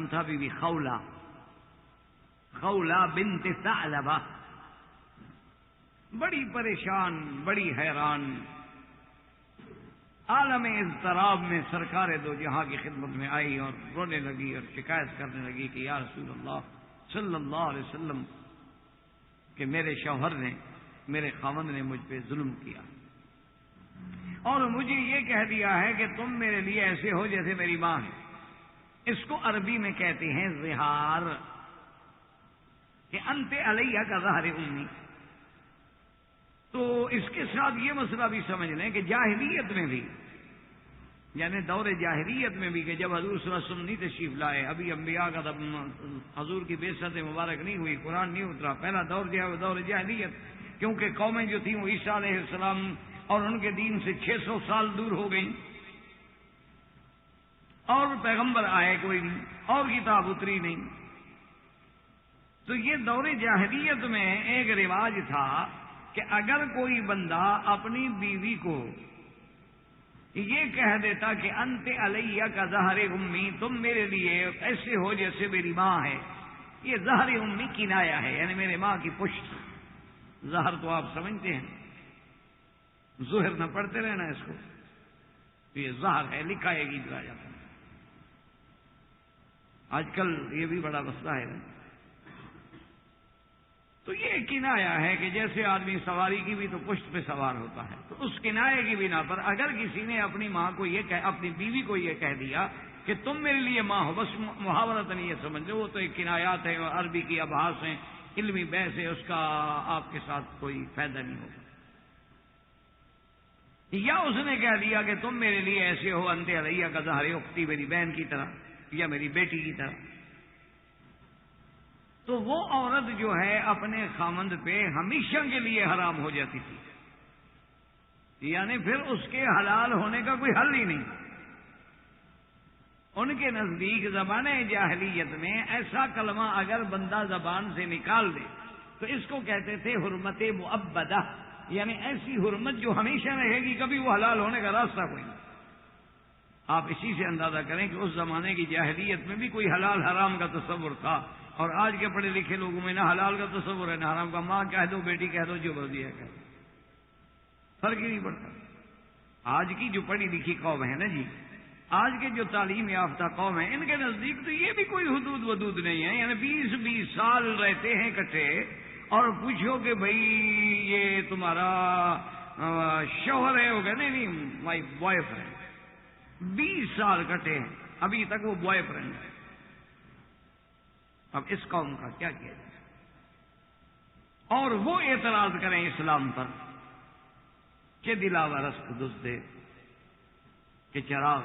نام تھا be be خولہ، خولہ بنت ثعلبہ. بڑی پریشان، بڑی حیران، عالم اضطراب میں سرکار دو جہاں کی خدمت میں آئی اور رونے لگی اور شکایت کرنے لگی کہ یا رسول اللہ صلی اللہ علیہ وسلم کہ میرے شوہر نے، میرے خاوند نے مجھ پہ ظلم کیا اور مجھے یہ کہہ دیا ہے کہ تم میرے لیے ایسے ہو جیسے میری ماں ہے. اس کو عربی میں کہتے ہیں زہار، کہ انت علیہ کا ظہر امی. تو اس کے ساتھ یہ مسئلہ بھی سمجھ لیں کہ جاہلیت میں بھی، یعنی دور جاہلیت میں بھی، کہ جب حضور صلی اللہ علیہ وسلم نہیں تشریف لائے، ابھی انبیاء کا حضور کی بعثت مبارک نہیں ہوئی، قرآن نہیں اترا، پہلا دور جو ہے وہ دور جاہلیت، کیونکہ قومیں جو تھیں وہ عیسیٰ علیہ السلام اور ان کے دین سے 600 سال دور ہو گئیں، اور پیغمبر آئے کوئی نہیں، اور کتاب اتری نہیں. تو یہ دور جاہلیت میں ایک رواج تھا کہ اگر کوئی بندہ اپنی بیوی کو یہ کہہ دیتا کہ انت علیہ کا ظہر امی، تم میرے لیے ایسے ہو جیسے میری ماں ہے، یہ ظہر امی کنایا ہے، یعنی میرے ماں کی پشت. ظہر تو آپ سمجھتے ہیں، ظہر نہ پڑھتے رہنا اس کو، تو یہ ظہر ہے، لکھا ہے گیت راجا. آج کل یہ بھی بڑا مسئلہ ہے. تو یہ کنایا ہے کہ جیسے آدمی سواری کی بھی تو پشت پہ سوار ہوتا ہے، تو اس کنائے کی بنا پر اگر کسی نے اپنی ماں کو اپنی بیوی کو یہ کہہ دیا کہ تم میرے لیے ماں ہو، بس محاورت نہیں، یہ سمجھ لو وہ تو ایک کنایات ہیں، عربی کی ابحاث ہیں، علمی بحث ہے، اس کا آپ کے ساتھ کوئی فائدہ نہیں ہوگا. یا اس نے کہہ دیا کہ تم میرے لیے ایسے ہو انت علیہ کا ظہر اختی، میری بہن کی طرح یا میری بیٹی کی طرح. تو وہ عورت جو ہے اپنے خامند پہ ہمیشہ کے لیے حرام ہو جاتی تھی، یعنی پھر اس کے حلال ہونے کا کوئی حل ہی نہیں. ان کے نزدیک زمانے جاہلیت میں ایسا کلمہ اگر بندہ زبان سے نکال دے تو اس کو کہتے تھے حرمت مؤبدہ، یعنی ایسی حرمت جو ہمیشہ رہے گی، کبھی وہ حلال ہونے کا راستہ کوئی نہیں. آپ اسی سے اندازہ کریں کہ اس زمانے کی جاہلیت میں بھی کوئی حلال حرام کا تصور تھا، اور آج کے پڑھے لکھے لوگوں میں نہ حلال کا تصور ہے نہ حرام کا. ماں کہہ دو، بیٹی کہہ دو، جو مرضی ہے کہہ دو، فرق ہی نہیں پڑتا. آج کی جو پڑھی لکھی قوم ہے نا جی، آج کے جو تعلیم یافتہ قوم ہے، ان کے نزدیک تو یہ بھی کوئی حدود ودود نہیں ہے. یعنی 20 سال رہتے ہیں اکٹھے، اور پوچھو کہ بھائی یہ تمہارا شوہر ہے، وہ کہتے نہیں مائی بوائے فرینڈ. 20 سال کٹے ہیں، ابھی تک وہ بوائے فرینڈ ہے. اب اس قوم کا کیا کیا جائے؟ اور وہ اعتراض کریں اسلام پر کہ دلاور رست دزدے، کہ چراغ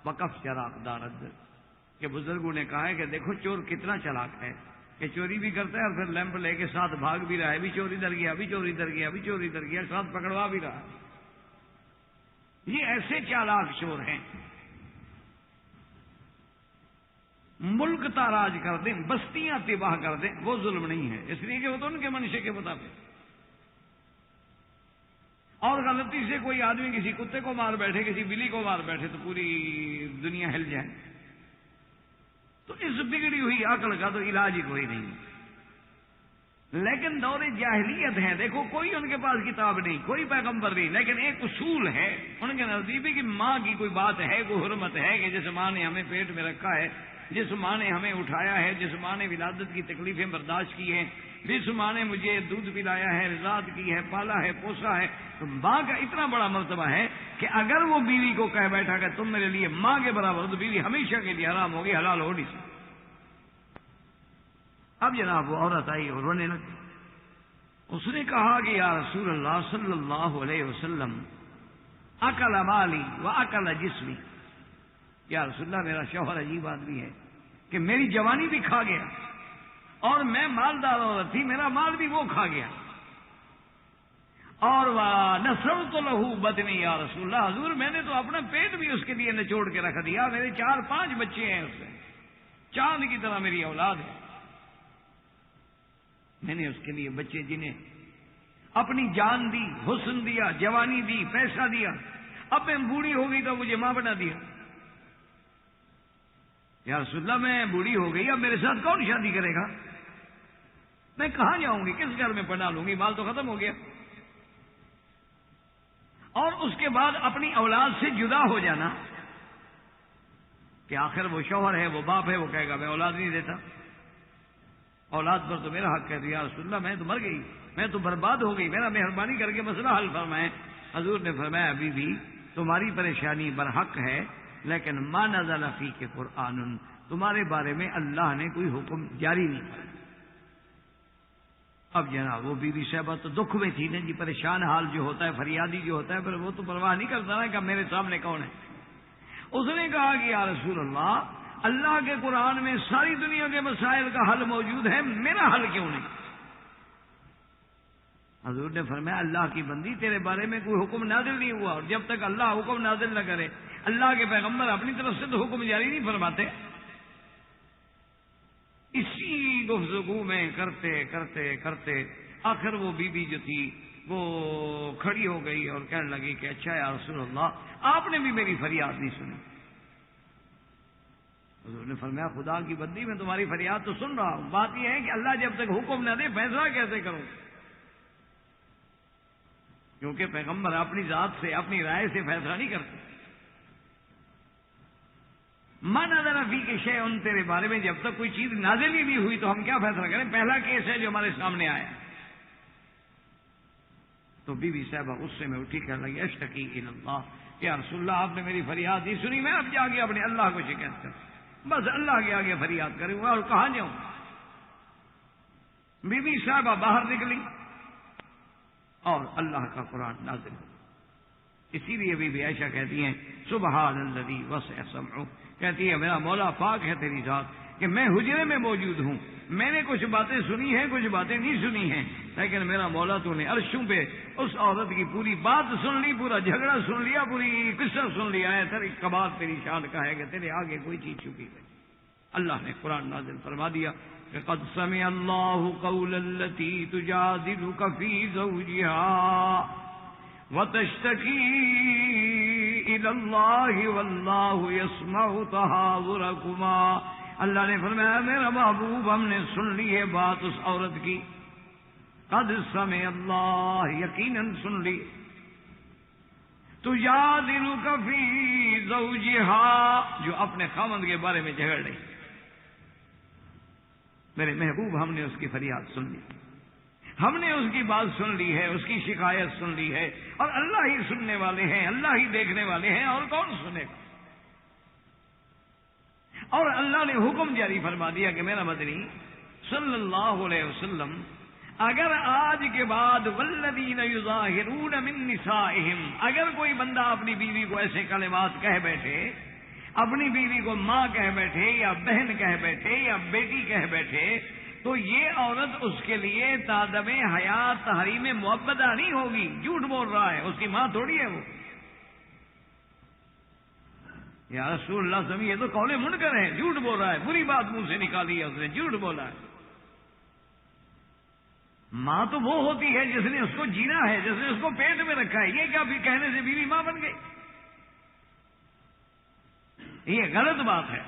وقف چراغ دارد، کہ بزرگوں نے کہا ہے کہ دیکھو چور کتنا چلاک ہے، کہ چوری بھی کرتا ہے اور پھر لیمپ لے کے ساتھ بھاگ بھی رہا ہے، بھی چوری در گیا، بھی چوری در گیا، بھی چوری در گیا، ساتھ پکڑوا بھی رہا. یہ ایسے چالاک چور ہیں، ملک تاراج کر دیں، بستیاں تباہ کر دیں، وہ ظلم نہیں ہے، اس لیے کہ وہ تو ان کے منشے کے مطابق. اور غلطی سے کوئی آدمی کسی کتے کو مار بیٹھے، کسی بلی کو مار بیٹھے تو پوری دنیا ہل جائے. تو اس بگڑی ہوئی عقل کا تو علاج ہی کوئی نہیں. لیکن دور جاہلیت ہے، دیکھو کوئی ان کے پاس کتاب نہیں، کوئی پیغمبر نہیں، لیکن ایک اصول ہے ان کے نزدیک کہ ماں کی کوئی بات ہے، کوئی حرمت ہے، کہ جس ماں نے ہمیں پیٹ میں رکھا ہے، جس ماں نے ہمیں اٹھایا ہے، جس ماں نے ولادت کی تکلیفیں برداشت کی ہیں، جس ماں نے مجھے دودھ پلایا ہے، رضاعت کی ہے، پالا ہے، پوسا ہے، تو ماں کا اتنا بڑا مرتبہ ہے کہ اگر وہ بیوی کو کہہ بیٹھا کہ تم میرے لیے ماں کے برابر، تو بیوی ہمیشہ کے لیے حرام ہوگی، حلال ہو نہیں سکتی. اب جناب وہ عورت آئی اور رونے لگی. اس نے کہا کہ یا رسول اللہ صلی اللہ علیہ وسلم اکل مالی و اکل جسمی، یا رسول اللہ میرا شوہر عجیب آدمی ہے کہ میری جوانی بھی کھا گیا، اور میں مالدار عورت تھی، میرا مال بھی وہ کھا گیا، اور نصرت لہو بدنی یا رسول اللہ، حضور میں نے تو اپنا پیٹ بھی اس کے لیے نچوڑ کے رکھ دیا، میرے 4-5 بچے ہیں اس سے، چاند کی طرح میری اولاد ہے، میں نے اس کے لیے بچے جنہیں اپنی جان دی، حسن دیا، جوانی دی، پیسہ دیا، اب میں بوڑھی ہو گئی تو مجھے ماں بنا دیا. یا رسول اللہ میں بوڑھی ہو گئی، اب میرے ساتھ کون شادی کرے گا؟ میں کہاں جاؤں گی؟ کس گھر میں پناہ لوں گی؟ مال تو ختم ہو گیا۔ اور اس کے بعد اپنی اولاد سے جدا ہو جانا کہ آخر وہ شوہر ہے، وہ باپ ہے، وہ کہے گا میں اولاد نہیں دیتا، اولاد پر تو میرا حق ہے۔ یا رسول اللہ میں تو مر گئی، میں تو برباد ہو گئی، میرا مہربانی کر کے مسئلہ حل فرمائیں۔ حضور نے فرمایا ابھی بھی تمہاری پریشانی برحق ہے، لیکن ما نزل فیک قرآن، تمہارے بارے میں اللہ نے کوئی حکم جاری نہیں کیا۔ اب جناب وہ بی بی صاحبہ تو دکھ میں تھی نا جی، پریشان حال جو ہوتا ہے، فریادی جو ہوتا ہے، پھر وہ تو پرواہ نہیں کرتا نا کہ میرے سامنے کون ہے۔ اس نے کہا کہ یا رسول اللہ کے قرآن میں ساری دنیا کے مسائل کا حل موجود ہے، میرا حل کیوں نہیں؟ حضور نے فرمایا اللہ کی بندی، تیرے بارے میں کوئی حکم نازل نہیں ہوا، اور جب تک اللہ حکم نازل نہ کرے، اللہ کے پیغمبر اپنی طرف سے تو حکم جاری نہیں فرماتے۔ اسی گفتگو میں کرتے کرتے کرتے آخر وہ بی بی جو تھی وہ کھڑی ہو گئی اور کہنے لگی کہ اچھا یا رسول اللہ آپ نے بھی میری فریاد نہیں سنی۔ حضور نے فرمایا خدا کی بندی میں تمہاری فریاد تو سن رہا ہوں، بات یہ ہے کہ اللہ جب تک حکم نہ دے فیصلہ کیسے کروں؟ کیونکہ پیغمبر اپنی ذات سے اپنی رائے سے فیصلہ نہیں کرتے۔ ما نظر فیک شیء، تیرے بارے میں جب تک کوئی چیز نازل ہی نہیں ہوئی تو ہم کیا فیصلہ کریں؟ پہلا کیس ہے جو ہمارے سامنے آیا۔ تو بی بی صاحبہ غصے میں اٹھی کہنے لگی اشتکی الی اللہ، یا رسول اللہ آپ نے میری فریاد نہیں سنی، میں اب جا کے اپنے اللہ کو شکایت کروں، بس اللہ کے آگے فریاد کروں گا، اور کہاں جاؤں؟ بی بی صاحبہ باہر نکلی اور اللہ کا قرآن نازل ہو۔ اسی لیے بی بی عائشہ کہتی ہیں سبحان الذی وسع سمعہ، کہتی ہے میرا مولا پاک ہے تیری ذات کہ میں حجرے میں موجود ہوں، میں نے کچھ باتیں سنی ہیں کچھ باتیں نہیں سنی ہیں، لیکن میرا مولا تو نے عرشوں پہ اس عورت کی پوری بات سن لی، پورا جھگڑا سن لیا، پوری قصہ سن لیا ہے، تیری کمال تیری شان کا ہے کہ تیرے آگے کوئی چیز چھپی نہیں۔ اللہ نے قرآن نازل فرما دیا کہ قد سمع اللہ قول التی تجادلک فی زوجہا وتشتکی الی اللہ واللہ یسمع تحاورکما۔ اللہ نے فرمایا میرا محبوب ہم نے سن لی ہے بات اس عورت کی، قد سمع اللہ یقیناً سن لی، تجادلک فی زوجہا جو اپنے خاوند کے بارے میں جھگڑ رہی، میرے محبوب ہم نے اس کی فریاد سن لی، ہم نے اس کی بات سن لی ہے، اس کی شکایت سن لی ہے، اور اللہ ہی سننے والے ہیں، اللہ ہی دیکھنے والے ہیں، اور کون سنے گا؟ اور اللہ نے حکم جاری فرما دیا کہ میرا مدنی صلی اللہ علیہ وسلم اگر آج کے بعد والذین یظاہرون من نسائہم، اگر کوئی بندہ اپنی بیوی کو ایسے کلمات کہہ بیٹھے، اپنی بیوی کو ماں کہہ بیٹھے یا بہن کہہ بیٹھے یا بیٹی کہہ بیٹھے، تو یہ عورت اس کے لیے تادم حیات تحریم معبدہ نہیں ہوگی، جھوٹ بول رہا ہے، اس کی ماں تھوڑی ہے وہ۔ یا رسول اللہ صلی اللہ علیہ وسلم یہ تو قول منکر ہے، جھوٹ بول رہا ہے، بری بات منہ سے نکالی ہے اس نے، جھوٹ بولا ہے۔ ماں تو وہ ہوتی ہے جس نے اس کو جینا ہے، جس نے اس کو پیٹ میں رکھا ہے، یہ کیا بھی کہنے سے بیوی ماں بن گئی؟ یہ غلط بات ہے۔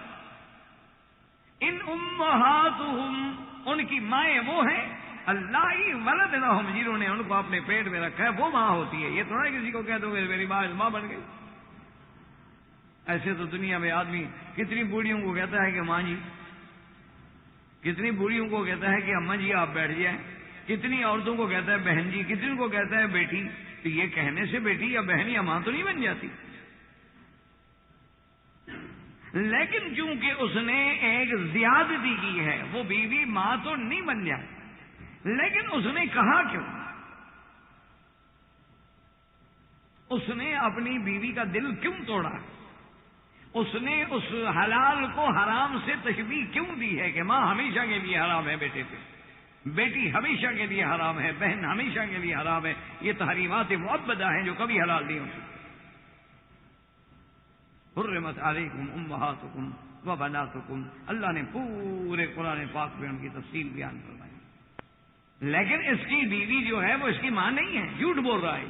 ان امہاتہم، ان کی مائیں وہ ہیں، اللہ ہی ولد لہم، جنہوں نے ان کو اپنے پیٹ میں رکھا ہے وہ ماں ہوتی ہے۔ یہ تھوڑا کسی کو کہہ دو میری ماں بن گئی۔ ایسے تو دنیا میں آدمی کتنی بوڑھیوں کو کہتا ہے کہ ماں جی، کتنی بوڑھیوں کو کہتا ہے کہ اماں جی آپ بیٹھ جائیں، کتنی عورتوں کو کہتا ہے بہن جی، کتنی کو کہتا ہے بیٹی۔ تو یہ کہنے سے بیٹی یا بہن یا ماں تو نہیں بن جاتی، لیکن چونکہ اس نے ایک زیادتی کی ہے وہ بیوی ماں تو نہیں بن جاتی۔ لیکن اس نے کہا کیوں؟ اس نے اپنی بیوی کا دل کیوں توڑا؟ اس نے اس حلال کو حرام سے تشبیہ کیوں دی ہے کہ ماں ہمیشہ کے لیے حرام ہے بیٹے پہ، بیٹی ہمیشہ کے لیے حرام ہے، بہن ہمیشہ کے لیے حرام ہے؟ یہ تحریمات معبدہ ہیں جو کبھی حلال نہیں ہو سکتی۔ حرمت علیکم امہاتکم و بناتکم، اللہ نے پورے قرآن پاک میں ان کی تفصیل بیان فرمائی، لیکن اس کی بیوی جو ہے وہ اس کی ماں نہیں ہے، جھوٹ بول رہا ہے۔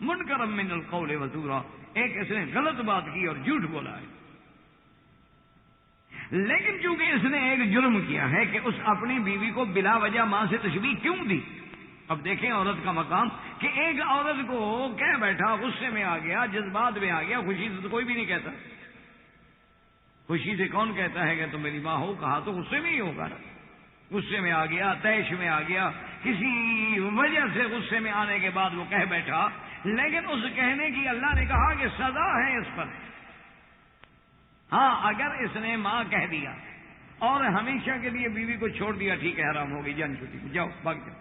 منکر من القول وزورا، ایک اس نے غلط بات کی اور جھوٹ بولا ہے۔ لیکن چونکہ اس نے ایک جرم کیا ہے کہ اس اپنی بیوی کو بلا وجہ ماں سے تشبیہ کیوں دی. اب دیکھیں عورت کا مقام کہ ایک عورت کو کہہ بیٹھا، غصے میں آ گیا، جذبات میں آ گیا. خوشی سے تو کوئی بھی نہیں کہتا. خوشی سے کون کہتا ہے کہ تم میری ماں ہو؟ کہا تو غصے میں ہی ہوگا نا. غصے میں آ گیا، طیش میں آ گیا، کسی وجہ سے غصے میں آنے کے بعد وہ کہہ بیٹھا. لیکن اس کہنے کی اللہ نے کہا کہ سزا ہے اس پر. ہاں اگر اس نے ماں کہہ دیا اور ہمیشہ کے لیے بیوی کو چھوڑ دیا، ٹھیک ہے، حرام ہو گئی، جان چھوٹی، جاؤ بھاگ جاؤ.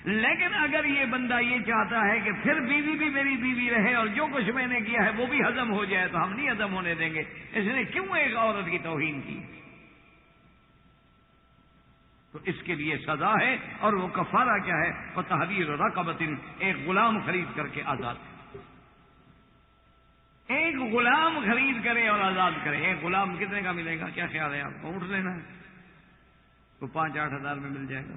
لیکن اگر یہ بندہ یہ چاہتا ہے کہ پھر بیوی بھی میری بیوی رہے اور جو کچھ میں نے کیا ہے وہ بھی ہضم ہو جائے، تو ہم نہیں ہضم ہونے دیں گے. اس نے کیوں ایک عورت کی توہین کی؟ تو اس کے لیے سزا ہے، اور وہ کفارہ کیا ہے؟ وتحریر رقبۃ، ایک غلام خرید کر کے آزاد. ایک غلام خرید کرے اور آزاد کرے. ایک غلام کتنے کا ملے گا؟ کیا خیال ہے آپ کو؟ اونٹ لینا ہے تو 5-8 ہزار میں مل جائے گا.